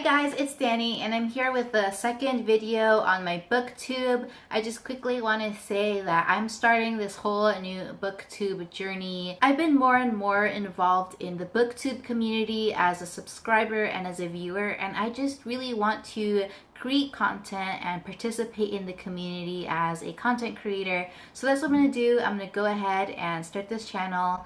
guys, it's Danny and I'm here with the second video on my booktube. I just quickly want to say that I'm starting this whole new booktube journey. I've been more and more involved in the booktube community as a subscriber and as a viewer, and I just really want to create content and participate in the community as a content creator. So that's what I'm going to do. I'm going to go ahead and start this channel.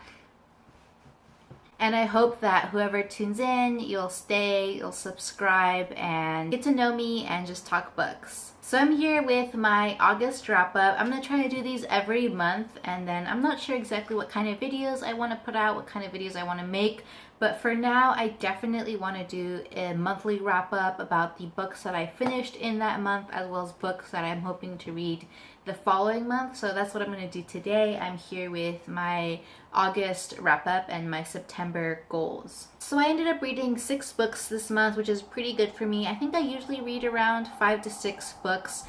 And I hope that whoever tunes in, you'll stay, you'll subscribe, and get to know me and just talk books. So I'm here with my August wrap-up. I'm going to try to do these every month, and then I'm not sure exactly what kind of videos I want to put out, what kind of videos I want to make. But for now, I definitely want to do a monthly wrap-up about the books that I finished in that month, as well as books that I'm hoping to read the following month. So that's what I'm going to do today. I'm here with my August wrap-up and my September goals. So I ended up reading 6 books this month, which is pretty good for me. I think I usually read around 5 to 6 books.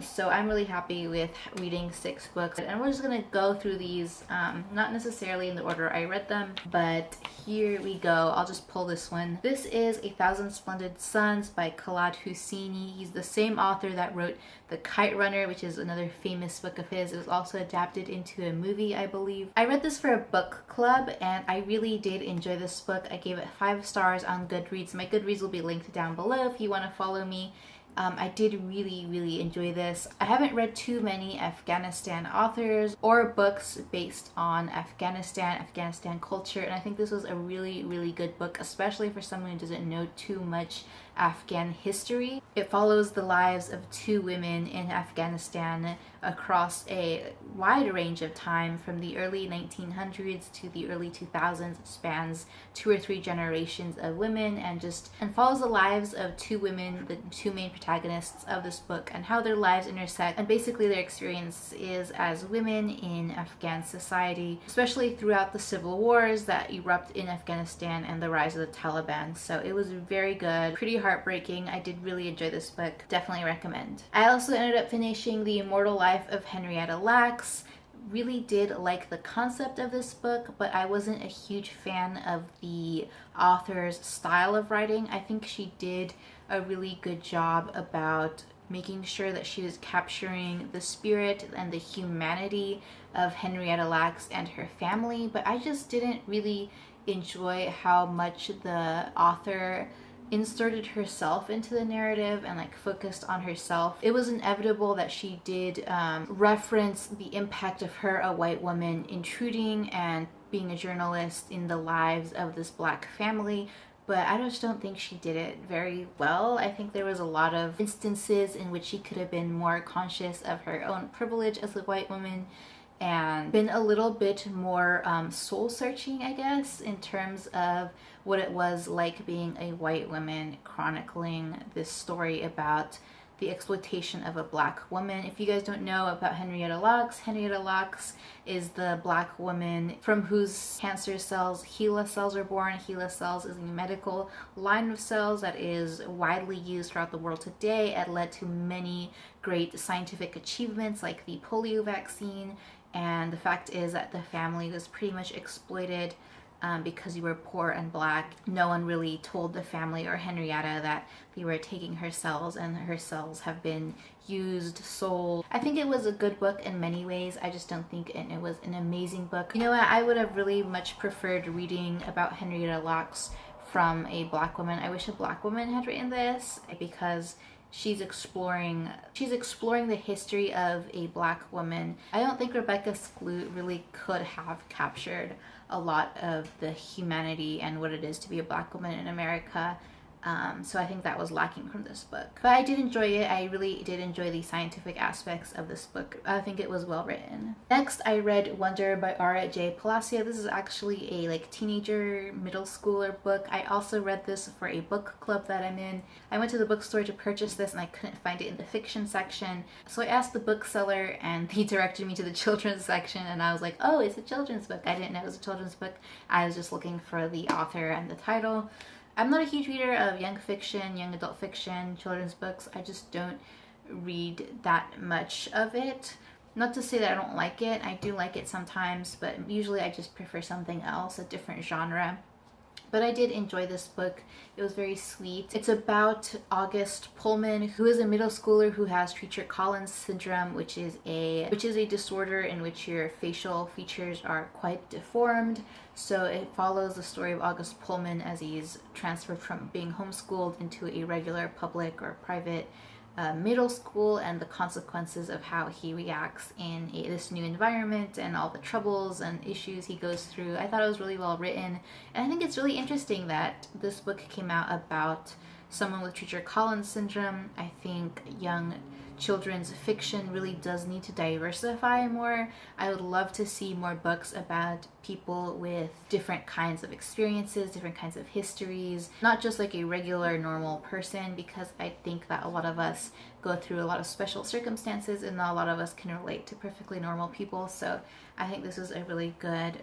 So I'm really happy with reading 6 books, and we're just gonna go through these, not necessarily in the order I read them, but here we go. I'll just pull this one. This is A Thousand Splendid Suns by Khaled Hosseini. He's the same author that wrote The Kite Runner, which is another famous book of his. It was also adapted into a movie, I believe. I read this for a book club, and I really did enjoy this book. I gave it 5 stars on Goodreads. My Goodreads will be linked down below if you want to follow me. I did really enjoy this. I haven't read too many Afghanistan authors or books based on Afghanistan culture, and I think this was a really good book, especially for someone who doesn't know too much Afghan history. It follows the lives of 2 women in Afghanistan across a wide range of time, from the early 1900s to the early 2000s. It spans 2 or 3 generations of women, and follows the lives of 2 women, the 2 main protagonists of this book, and how their lives intersect, and basically their experience is as women in Afghan society, especially throughout the civil wars that erupt in Afghanistan and the rise of the Taliban. So it was very good, pretty heartbreaking. I did really enjoy this book. Definitely recommend. I also ended up finishing The Immortal Life of Henrietta Lacks. Really did like the concept of this book, but I wasn't a huge fan of the author's style of writing. I think she did a really good job about making sure that she was capturing the spirit and the humanity of Henrietta Lacks and her family, but I just didn't really enjoy how much the author inserted herself into the narrative and focused on herself. It was inevitable that she did reference the impact of her, a white woman, intruding and being a journalist in the lives of this Black family, but I just don't think she did it very well. I think there was a lot of instances in which she could have been more conscious of her own privilege as a white woman and been a little bit more soul-searching, I guess, in terms of what it was like being a white woman chronicling this story about the exploitation of a Black woman. If you guys don't know about Henrietta Lacks is the Black woman from whose cancer cells HeLa cells are born. HeLa cells is a medical line of cells that is widely used throughout the world today. It led to many great scientific achievements like the polio vaccine, and the fact is that the family was pretty much exploited because you were poor and Black. No one really told the family or Henrietta that they were taking her cells, and her cells have been used, sold. I think it was a good book in many ways. I just don't think it was an amazing book. You know what? I would have really much preferred reading about Henrietta Lacks from a Black woman. I wish a Black woman had written this, because she's exploring the history of a Black woman. I don't think Rebecca Skloot really could have captured a lot of the humanity and what it is to be a Black woman in America. So I think that was lacking from this book. But I did enjoy it. I really did enjoy the scientific aspects of this book. I think it was well written. Next, I read Wonder by R.J. Palacio. This is actually a teenager, middle schooler book. I also read this for a book club that I'm in. I went to the bookstore to purchase this and I couldn't find it in the fiction section. So I asked the bookseller and he directed me to the children's section, and I was like, oh, it's a children's book. I didn't know it was a children's book. I was just looking for the author and the title. I'm not a huge reader of young fiction, young adult fiction, children's books. I just don't read that much of it. Not to say that I don't like it. I do like it sometimes, but usually I just prefer something else, a different genre. But I did enjoy this book. It was very sweet. It's about August Pullman, who is a middle schooler who has Treacher-Collins syndrome, which is a disorder in which your facial features are quite deformed. So it follows the story of August Pullman as he's transferred from being homeschooled into a regular public or private middle school, and the consequences of how he reacts in this new environment and all the troubles and issues he goes through. I thought it was really well written, and I think it's really interesting that this book came out about someone with Treacher-Collins syndrome. I think young children's fiction really does need to diversify more. I would love to see more books about people with different kinds of experiences, different kinds of histories, not just like a regular normal person, because I think that a lot of us go through a lot of special circumstances and not a lot of us can relate to perfectly normal people. So I think this is a really good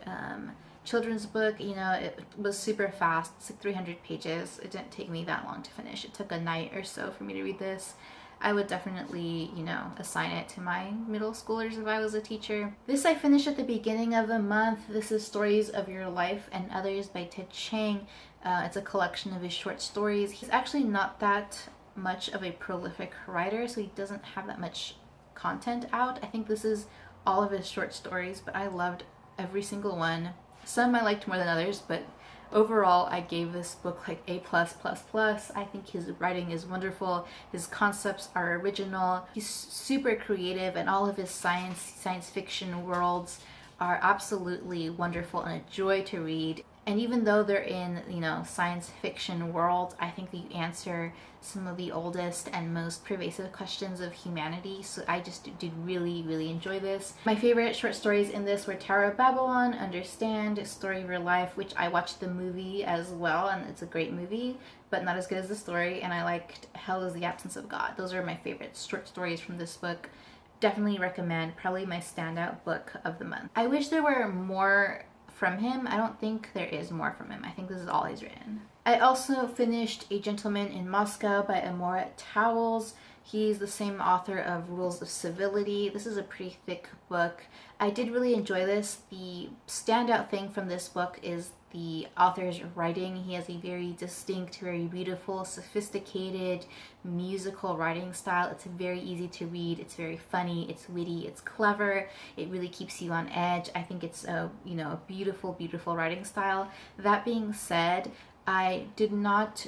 children's book. You know, it was super fast. It's like 300 pages. It didn't take me that long to finish. It took a night or so for me to read this. I would definitely, you know, assign it to my middle schoolers if I was a teacher. This I finished at the beginning of the month. This is Stories of Your Life and Others by Ted Chiang. It's a collection of his short stories. He's actually not that much of a prolific writer, so he doesn't have that much content out. I think this is all of his short stories, but I loved every single one. Some I liked more than others, but overall, I gave this book like A+++. I think his writing is wonderful. His concepts are original. He's super creative, and all of his science fiction worlds are absolutely wonderful and a joy to read. And even though they're in, you know, science fiction world, I think they answer some of the oldest and most pervasive questions of humanity. So I just did really, really enjoy this. My favorite short stories in this were Tower of Babylon, Understand, Story of Your Life, which I watched the movie as well, and it's a great movie, but not as good as the story. And I liked Hell is the Absence of God. Those are my favorite short stories from this book. Definitely recommend. Probably my standout book of the month. I wish there were more from him. I don't think there is more from him. I think this is all he's written. I also finished A Gentleman in Moscow by Amor Towles. He's the same author of Rules of Civility. This is a pretty thick book. I did really enjoy this. The standout thing from this book is the author's writing. He has a very distinct, very beautiful, sophisticated, musical writing style. It's very easy to read. It's very funny. It's witty. It's clever. It really keeps you on edge. I think it's a, you know, a beautiful, beautiful writing style. That being said, I did not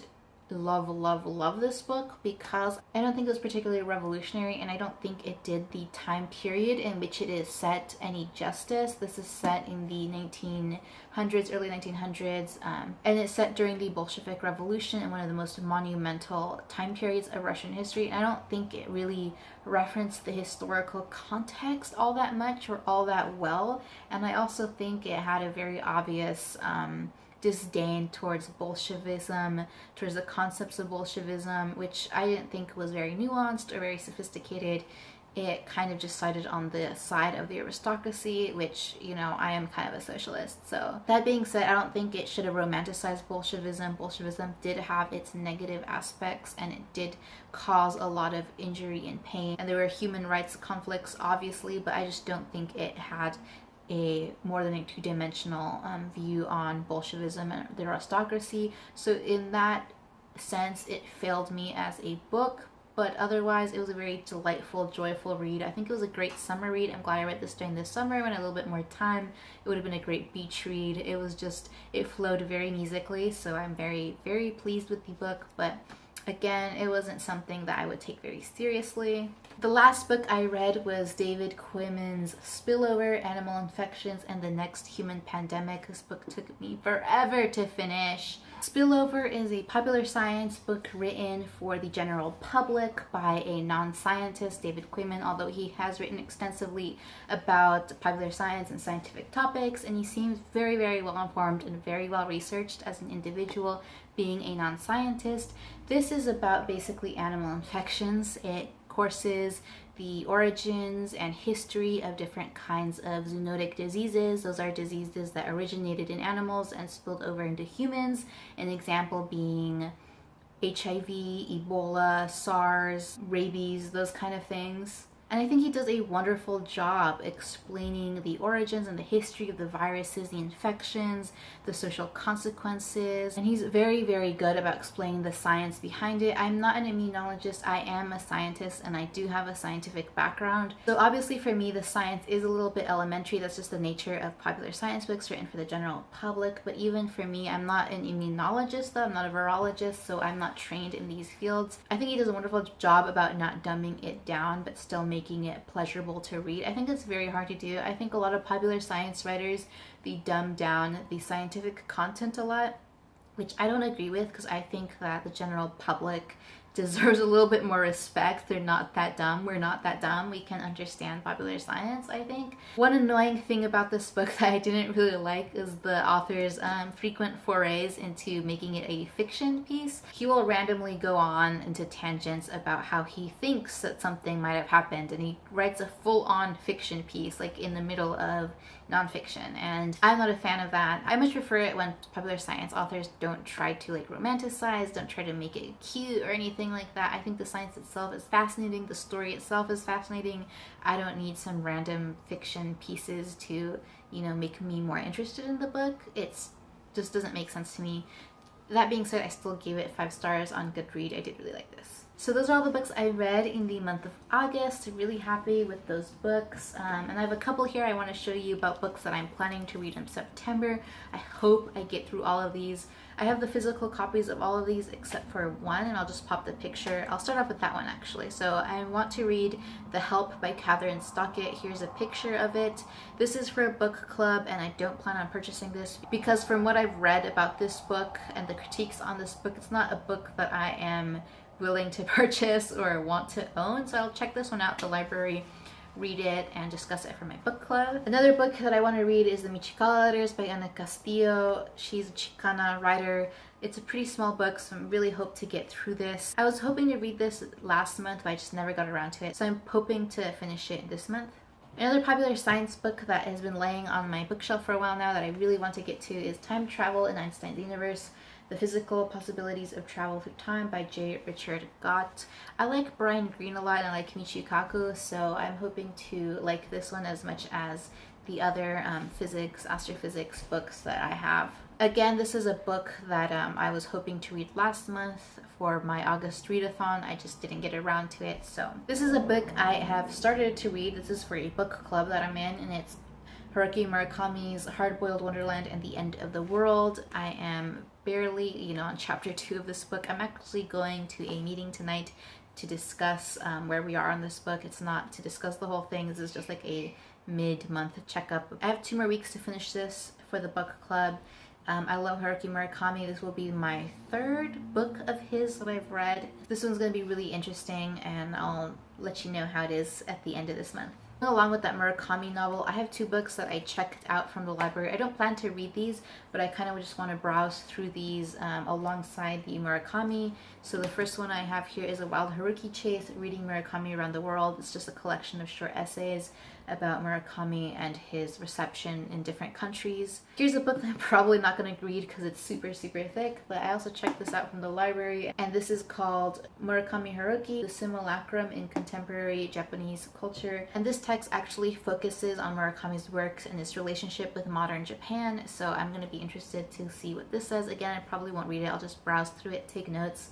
love this book because I don't think it was particularly revolutionary, and I don't think it did the time period in which it is set any justice. This is set in the 1900s, early 1900s, and it's set during the Bolshevik Revolution in one of the most monumental time periods of Russian history. And I don't think it really referenced the historical context all that much or all that well, and I also think it had a very obvious disdain towards Bolshevism, towards the concepts of Bolshevism, which I didn't think was very nuanced or very sophisticated. It kind of just sided on the side of the aristocracy, which, you know, I am kind of a socialist. So that being said, I don't think it should have romanticized Bolshevism. Bolshevism did have its negative aspects, and it did cause a lot of injury and pain. And there were human rights conflicts, obviously, but I just don't think it had a more than a two-dimensional view on Bolshevism and the aristocracy. So in that sense, it failed me as a book, but otherwise it was a very delightful, joyful read. I think it was a great summer read. I'm glad I read this during the summer when I had a little bit more time. It would have been a great beach read. It was just, it flowed very musically, so I'm very, very pleased with the book, but again, it wasn't something that I would take very seriously. The last book I read was David Quammen's Spillover, Animal Infections and the Next Human Pandemic. This book took me forever to finish. Spillover is a popular science book written for the general public by a non-scientist, David Quammen, although he has written extensively about popular science and scientific topics, and he seems very, very well informed and very well researched as an individual, being a non-scientist. This is about basically animal infections. It courses the origins and history of different kinds of zoonotic diseases. Those are diseases that originated in animals and spilled over into humans. An example being HIV, Ebola, SARS, rabies, those kind of things. And I think he does a wonderful job explaining the origins and the history of the viruses, the infections, the social consequences. And he's very, very good about explaining the science behind it. I'm not an immunologist, I am a scientist, and I do have a scientific background. So obviously for me, the science is a little bit elementary. That's just the nature of popular science books written for the general public. But even for me, I'm not an immunologist though, I'm not a virologist, so I'm not trained in these fields. I think he does a wonderful job about not dumbing it down, but still making it pleasurable to read. I think it's very hard to do. I think a lot of popular science writers, they dumb down the scientific content a lot, which I don't agree with, because I think that the general public deserves a little bit more respect. They're not that dumb. We're not that dumb. We can understand popular science, I think. One annoying thing about this book that I didn't really like is the author's frequent forays into making it a fiction piece. He will randomly go on into tangents about how he thinks that something might have happened, and he writes a full-on fiction piece like in the middle of nonfiction, and I'm not a fan of that. I much prefer it when popular science authors don't try to like romanticize, don't try to make it cute or anything like that. I think the science itself is fascinating, the story itself is fascinating. I don't need some random fiction pieces to, you know, make me more interested in the book. It's just doesn't make sense to me. That being said, I still gave it 5 stars on Goodreads. I did really like this. So those are all the books I read in the month of August. Really happy with those books. And I have a couple here I want to show you about books that I'm planning to read in September. I hope I get through all of these. I have the physical copies of all of these except for one, and I'll just pop the picture. I'll start off with that one actually. So I want to read The Help by Kathyrn Stockett. Here's a picture of it. This is for a book club, and I don't plan on purchasing this because from what I've read about this book and the critiques on this book, it's not a book that I am willing to purchase or want to own. So I'll check this one out at the library, read it, and discuss it for my book club. Another book that I want to read is the Mixquiahuala Letters by Ana Castillo. She's a Chicana writer. It's a pretty small book, so I really hope to get through this. I was hoping to read this last month, but I just never got around to it. So I'm hoping to finish it this month. Another popular science book that has been laying on my bookshelf for a while now that I really want to get to is Time Travel in Einstein's Universe: The Physical Possibilities of Travel Through Time by J. Richard Gott. I like Brian Greene a lot, and I like Michio Kaku, so I'm hoping to like this one as much as the other physics, astrophysics books that I have. Again, this is a book that I was hoping to read last month for my August readathon. I just didn't get around to it. So this is a book I have started to read. This is for a book club that I'm in, and it's Haruki Murakami's Hard-Boiled Wonderland and the End of the World. I am barely, on chapter 2 of this book. I'm actually going to a meeting tonight to discuss where we are on this book. It's not to discuss the whole thing. This is just like a mid-month checkup. I have 2 more weeks to finish this for the book club. I love Haruki Murakami. This will be my 3rd book of his that I've read. This one's going to be really interesting, and I'll let you know how it is at the end of this month. Along with that Murakami novel, I have 2 books that I checked out from the library. I don't plan to read these, but I kind of just want to browse through these alongside the Murakami. So the first one I have here is A Wild Haruki Chase, Reading Murakami Around the World. It's just a collection of short essays about Murakami and his reception in different countries. Here's a book that I'm probably not going to read because it's super, super thick, but I also checked this out from the library, and this is called Murakami Haruki, The Simulacrum in Contemporary Japanese Culture. And this text actually focuses on Murakami's works and his relationship with modern Japan, so I'm going to be interested to see what this says. Again, I probably won't read it. I'll just browse through it, take notes,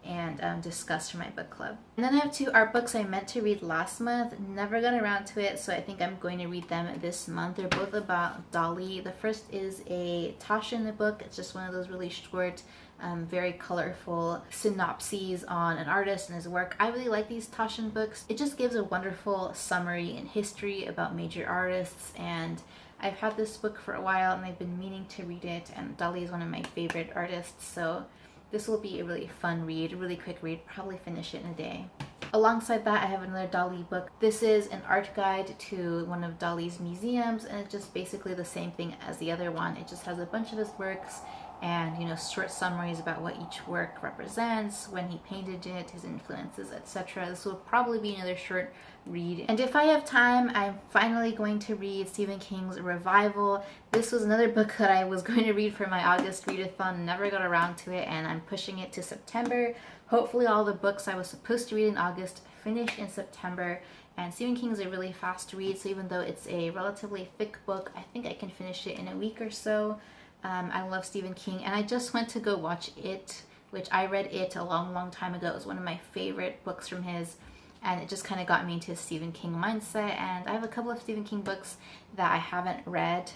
and discuss for my book club. And then I have 2 art books I meant to read last month, never got around to it, so I think I'm going to read them this month. They're both about Dali. The first is a Tashchen book. It's just one of those really short, very colorful synopses on an artist and his work. I really like these Tashchen books. It just gives a wonderful summary and history about major artists, and I've had this book for a while and I've been meaning to read it, and Dali is one of my favorite artists, so this will be a really fun read, a really quick read, probably finish it in a day. Alongside that, I have another Dali book. This is an art guide to one of Dali's museums, and it's just basically the same thing as the other one. It just has a bunch of his works and, short summaries about what each work represents, when he painted it, his influences, etc. This will probably be another short read. And if I have time, I'm finally going to read Stephen King's Revival. This was another book that I was going to read for my August readathon, never got around to it, and I'm pushing it to September. Hopefully all the books I was supposed to read in August finish in September, And Stephen King is a really fast read, so even though it's a relatively thick book, I think I can finish it in a week or so. I love Stephen King, and I just went to go watch It, which I read It a long time ago. It was one of my favorite books from his, and it just kind of got me into a Stephen King mindset. And I have a couple of Stephen King books that I haven't read,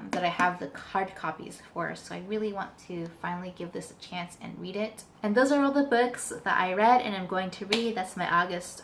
that I have the hard copies for, so I really want to finally give this a chance and read it. And those are all the books that I read and I'm going to read. That's my August.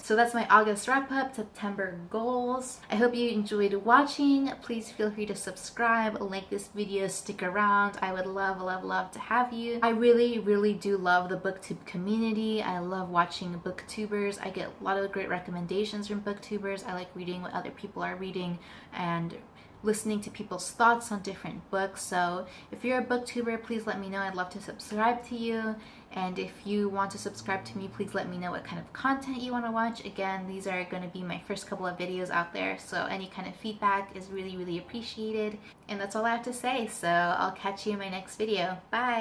So that's my August wrap up, September goals. I hope you enjoyed watching. Please feel free to subscribe, like this video, stick around. I would love to have you. I really do love the booktube community. I love watching booktubers. I get a lot of great recommendations from booktubers. I like reading what other people are reading and listening to people's thoughts on different books. So if you're a booktuber, please let me know. I'd love to subscribe to you. And if you want to subscribe to me, please let me know what kind of content you want to watch. Again, these are going to be my first couple of videos out there, so any kind of feedback is really appreciated. And that's all I have to say, so I'll catch you in my next video. Bye!